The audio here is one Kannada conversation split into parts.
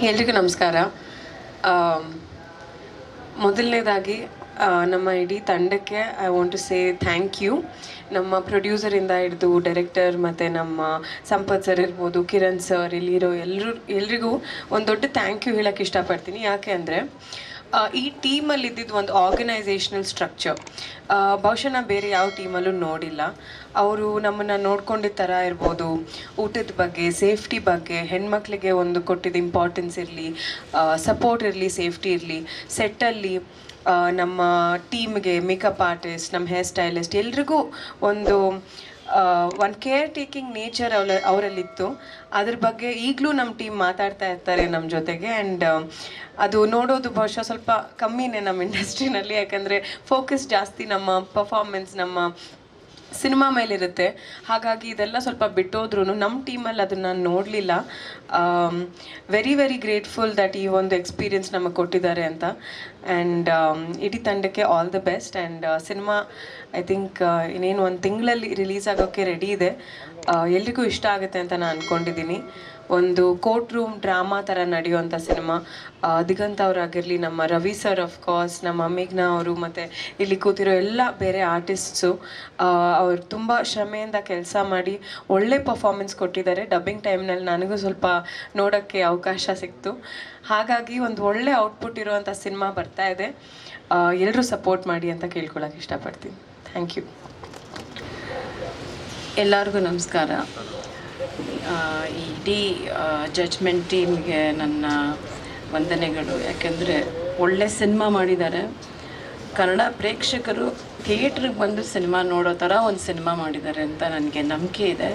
ಎಲ್ರಿಗೂ ನಮಸ್ಕಾರ. ಮೊದಲನೇದಾಗಿ ನಮ್ಮ ಇಡೀ ತಂಡಕ್ಕೆ I want to say thank you. ನಮ್ಮ ಪ್ರೊಡ್ಯೂಸರಿಂದ ಹಿಡಿದು ಡೈರೆಕ್ಟರ್ ಮತ್ತು ನಮ್ಮ ಸಂಪತ್ ಸರ್ ಇರ್ಬೋದು, ಕಿರಣ್ ಸರ್, ಇಲ್ಲಿರೋ ಎಲ್ರಿಗೂ ಒಂದು ದೊಡ್ಡ ಥ್ಯಾಂಕ್ ಯು ಹೇಳೋಕ್ಕೆ ಇಷ್ಟಪಡ್ತೀನಿ. ಯಾಕೆ ಅಂದರೆ ಈ ಟೀಮಲ್ಲಿ ಇದ್ದಿದ್ದು ಒಂದು ಆರ್ಗನೈಸೇಷನಲ್ ಸ್ಟ್ರಕ್ಚರ್ ಬಹುಶಃ ನಾನು ಬೇರೆ ಯಾವ ಟೀಮಲ್ಲೂ ನೋಡಿಲ್ಲ. ಅವರು ನಮ್ಮನ್ನು ನೋಡ್ಕೊಂಡಿದ್ದ ಥರ ಇರ್ಬೋದು, ಊಟದ ಬಗ್ಗೆ, ಸೇಫ್ಟಿ ಬಗ್ಗೆ, ಹೆಣ್ಮಕ್ಳಿಗೆ ಒಂದು ಕೊಟ್ಟಿದ್ದ ಇಂಪಾರ್ಟೆನ್ಸ್ ಇರಲಿ, ಸಪೋರ್ಟ್ ಇರಲಿ, ಸೇಫ್ಟಿ ಇರಲಿ, ಸೆಟ್ಟಲ್ಲಿ ನಮ್ಮ ಟೀಮ್ಗೆ ಮೇಕಪ್ ಆರ್ಟಿಸ್ಟ್, ನಮ್ಮ ಹೇರ್ ಸ್ಟೈಲಿಸ್ಟ್ ಎಲ್ರಿಗೂ ಒಂದು ಕೇರ್ ಟೇಕಿಂಗ್ ನೇಚರ್ ಅವರಲ್ಲಿತ್ತು. ಅದ್ರ ಬಗ್ಗೆ ಈಗಲೂ ನಮ್ಮ ಟೀಮ್ ಮಾತಾಡ್ತಾ ಇರ್ತಾರೆ ನಮ್ಮ ಜೊತೆಗೆ. ಆ್ಯಂಡ್ ಅದು ನೋಡೋದು ಬಹುಶಃ ಸ್ವಲ್ಪ ಕಮ್ಮಿನೇ ನಮ್ಮ ಇಂಡಸ್ಟ್ರಿನಲ್ಲಿ, ಯಾಕಂದರೆ ಫೋಕಸ್ ಜಾಸ್ತಿ ನಮ್ಮ ಪರ್ಫಾರ್ಮೆನ್ಸ್, ನಮ್ಮ ಸಿನಿಮಾ ಮೇಲಿರುತ್ತೆ. ಹಾಗಾಗಿ ಇದೆಲ್ಲ ಸ್ವಲ್ಪ ಬಿಟ್ಟೋದ್ರೂ ನಮ್ಮ ಟೀಮಲ್ಲಿ ಅದನ್ನು ನಾನು ನೋಡಲಿಲ್ಲ. ವೆರಿ ವೆರಿ ಗ್ರೇಟ್ಫುಲ್ ದಟ್ ಈ ಒಂದು ಎಕ್ಸ್ಪೀರಿಯನ್ಸ್ ನಮಗೆ ಕೊಟ್ಟಿದ್ದಾರೆ ಅಂತ. ಆ್ಯಂಡ್ ಇಡೀ ತಂಡಕ್ಕೆ all the best. And cinema I think ಇನ್ನೇನು ಒಂದು ತಿಂಗಳಲ್ಲಿ ರಿಲೀಸ್ ಆಗೋಕ್ಕೆ ರೆಡಿ ಇದೆ. ಎಲ್ರಿಗೂ ಇಷ್ಟ ಆಗುತ್ತೆ ಅಂತ ನಾನು ಅಂದ್ಕೊಂಡಿದ್ದೀನಿ. ಒಂದು ಕೋರ್ಟ್ ರೂಮ್ ಡ್ರಾಮಾ ಥರ ನಡೆಯುವಂಥ ಸಿನಿಮಾ. ದಿಗಂತ್ ಅವರಾಗಿರಲಿ, ನಮ್ಮ ರವಿ ಸರ್ ಕೋರ್ಸ್, ನಮ್ಮ ಮೇಘ್ನಾ ಅವರು, ಮತ್ತು ಇಲ್ಲಿ ಕೂತಿರೋ ಎಲ್ಲ ಬೇರೆ ಆರ್ಟಿಸ್ಟ್ಸು ಅವ್ರು ತುಂಬ ಶ್ರಮೆಯಿಂದ ಕೆಲಸ ಮಾಡಿ ಒಳ್ಳೆ ಪರ್ಫಾರ್ಮೆನ್ಸ್ ಕೊಟ್ಟಿದ್ದಾರೆ. ಡಬ್ಬಿಂಗ್ ಟೈಮ್ನಲ್ಲಿ ನನಗೂ ಸ್ವಲ್ಪ ನೋಡೋಕ್ಕೆ ಅವಕಾಶ ಸಿಕ್ತು. ಹಾಗಾಗಿ ಒಂದು ಒಳ್ಳೆ ಔಟ್ಪುಟ್ ಇರುವಂಥ ಸಿನಿಮಾ ಬರ್ತಾ ಇದೆ. ಎಲ್ಲರೂ ಸಪೋರ್ಟ್ ಮಾಡಿ ಅಂತ ಕೇಳ್ಕೊಳ್ಳೋಕೆ ಇಷ್ಟಪಡ್ತೀನಿ. Thank you. ಎಲ್ಲರಿಗೂ ನಮಸ್ಕಾರ. ಇಡೀ ಜಡ್ಜ್ಮೆಂಟ್ ಟೀಮ್ಗೆ ನನ್ನ ವಂದನೆಗಳು. ಯಾಕೆಂದರೆ ಒಳ್ಳೆ ಸಿನಿಮಾ ಮಾಡಿದ್ದಾರೆ. ಕನ್ನಡ ಪ್ರೇಕ್ಷಕರು ಥಿಯೇಟ್ರಿಗೆ ಬಂದು ಸಿನಿಮಾ ನೋಡೋ ಥರ ಒಂದು ಸಿನಿಮಾ ಮಾಡಿದ್ದಾರೆ ಅಂತ ನನಗೆ ನಂಬಿಕೆ ಇದೆ.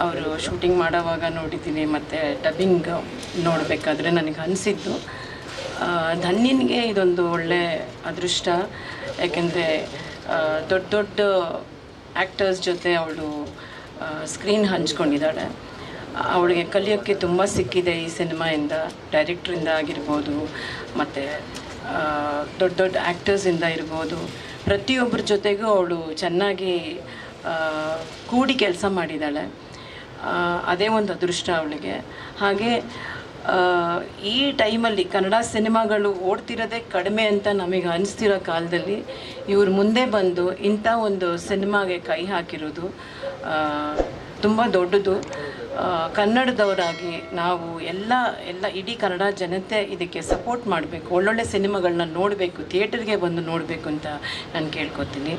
ಅವರು ಶೂಟಿಂಗ್ ಮಾಡೋವಾಗ ನೋಡಿದ್ದೀನಿ, ಮತ್ತು ಡಬ್ಬಿಂಗ್ ನೋಡಬೇಕಾದ್ರೆ ನನಗೆ ಅನಿಸಿದ್ದು ಧನ್ಯನಿಗೆ ಇದೊಂದು ಒಳ್ಳೆ ಅದೃಷ್ಟ. ಯಾಕೆಂದರೆ ದೊಡ್ಡ ದೊಡ್ಡ ಆ್ಯಕ್ಟರ್ಸ್ ಜೊತೆ ಅವಳು ಸ್ಕ್ರೀನ್ ಹಂಚ್ಕೊಂಡಿದ್ದಾಳೆ. ಅವಳಿಗೆ ಕಲಿಯೋಕ್ಕೆ ತುಂಬ ಸಿಕ್ಕಿದೆ ಈ ಸಿನಿಮಾಯಿಂದ. ಡೈರೆಕ್ಟ್ರಿಂದ ಆಗಿರ್ಬೋದು, ಮತ್ತು ದೊಡ್ಡ ದೊಡ್ಡ ಆ್ಯಕ್ಟರ್ಸಿಂದ ಇರ್ಬೋದು, ಪ್ರತಿಯೊಬ್ಬರ ಜೊತೆಗೂ ಅವಳು ಚೆನ್ನಾಗಿ ಕೂಡಿ ಕೆಲಸ ಮಾಡಿದ್ದಾಳೆ. ಅದೇ ಒಂದು ಅದೃಷ್ಟ ಅವಳಿಗೆ. ಹಾಗೆ ಈ ಟೈಮಲ್ಲಿ ಕನ್ನಡ ಸಿನಿಮಾಗಳು ಓಡ್ತಿರೋದೇ ಕಡಿಮೆ ಅಂತ ನಮಗೆ ಅನಿಸ್ತಿರೋ ಕಾಲದಲ್ಲಿ ಇವ್ರು ಮುಂದೆ ಬಂದು ಇಂಥ ಒಂದು ಸಿನಿಮಾಗೆ ಕೈ ಹಾಕಿರೋದು ತುಂಬ ದೊಡ್ಡದು. ಕನ್ನಡದವರಾಗಿ ನಾವು ಎಲ್ಲ ಇಡೀ ಕನ್ನಡ ಜನತೆ ಇದಕ್ಕೆ ಸಪೋರ್ಟ್ ಮಾಡಬೇಕು, ಒಳ್ಳೊಳ್ಳೆ ಸಿನಿಮಾಗಳನ್ನ ನೋಡಬೇಕು, ಥಿಯೇಟರ್ಗೆ ಬಂದು ನೋಡಬೇಕು ಅಂತ ನಾನು ಕೇಳ್ಕೊತೀನಿ.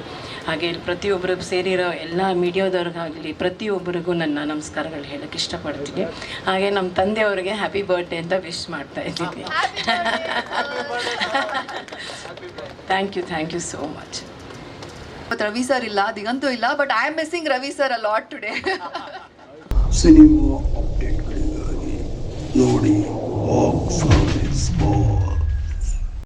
ಹಾಗೆ ಪ್ರತಿಯೊಬ್ಬರಿಗೂ ಸೇರಿರೋ ಎಲ್ಲ ಮೀಡಿಯಾದವ್ರಿಗಾಗಲಿ ಪ್ರತಿಯೊಬ್ಬರಿಗೂ ನನ್ನ ನಮಸ್ಕಾರಗಳು ಹೇಳೋಕ್ಕೆ ಇಷ್ಟಪಡ್ತೀನಿ. ಹಾಗೆ ನಮ್ಮ ತಂದೆಯವರಿಗೆ ಹ್ಯಾಪಿ ಬರ್ಡೇ ಅಂತ ವಿಶ್ ಮಾಡ್ತಾ ಇದ್ದೀನಿ. Thank you so much. Ravi sir ಇಲ್ಲ, ದಿಗಂತೂ ಇಲ್ಲ, but I am missing Ravi sir a lot today. Cinema ಅಪ್ಡೇಟ್ಗಳಿಗಾಗಿ ನೋಡಿ ಬಾಕ್ಸ್ ಆಫೀಸ್.